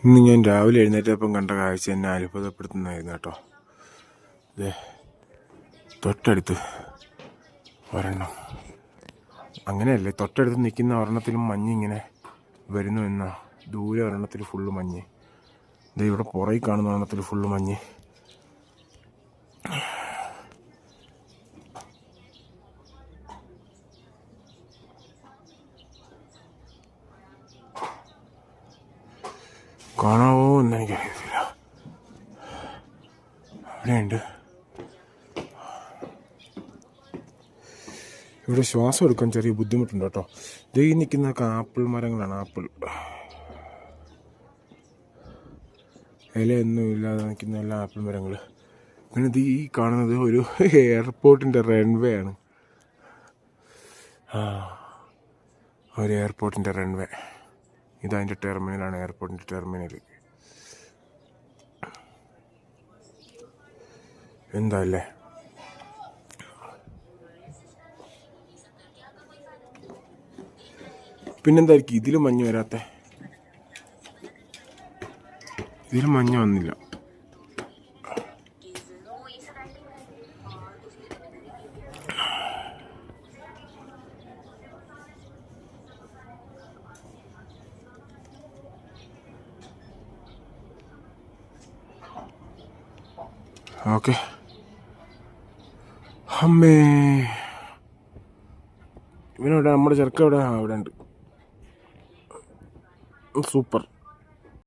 ഇന്ന് ഞാൻ രാവിലെ എഴുന്നേറ്റപ്പം കണ്ട കാഴ്ച എന്നെ അത്ഭുതപ്പെടുത്തുന്നതായിരുന്നു കേട്ടോ. അതെ, തൊട്ടടുത്ത് ഒരെണ്ണം, അങ്ങനെയല്ലേ, തൊട്ടടുത്ത് നിൽക്കുന്ന ഒരെണ്ണത്തിലും മഞ്ഞിങ്ങനെ വരുന്നു എന്നാ. ദൂരെ ഒരെണ്ണത്തിൽ ഫുള്ള് മഞ്ഞ്, ഇത് ഇവിടെ പുറകിൽ കാണുന്ന ഒരെണ്ണത്തിൽ ഫുള്ള് മഞ്ഞ്. കാണാവോ എന്ന് എനിക്കറിയത്തില്ല. അവിടെയുണ്ട്. ഇവിടെ ശ്വാസം എടുക്കാൻ ചെറിയ ബുദ്ധിമുട്ടുണ്ട് കേട്ടോ. ഇത് ഈ നിൽക്കുന്നതൊക്കെ ആപ്പിൾ മരങ്ങളാണ്. ആപ്പിൾ ഇലയൊന്നും ഇല്ലാതെ നിൽക്കുന്ന എല്ലാ ആപ്പിൾ മരങ്ങൾ. പിന്നെ ഇത് ഈ കാണുന്നത് ഒരു എയർപോർട്ടിൻ്റെ റൺവേ ആണ്. ഒരു എയർപോർട്ടിൻ്റെ റൺവേ. ഇതതിൻ്റെ ടെർമിനലാണ്, എയർപോർട്ടിൻ്റെ ടെർമിനൽ. എന്താ അല്ലേ. പിന്നെന്തായിരിക്കും ഇതിലും മഞ്ഞ് വരാത്തെ? ഇതിലും മഞ്ഞ് വന്നില്ല. ഓക്കെ, അമ്മേ, ഇവനവിടെ നമ്മുടെ ചെറുക്ക അവിടെ ഉണ്ട്. സൂപ്പർ.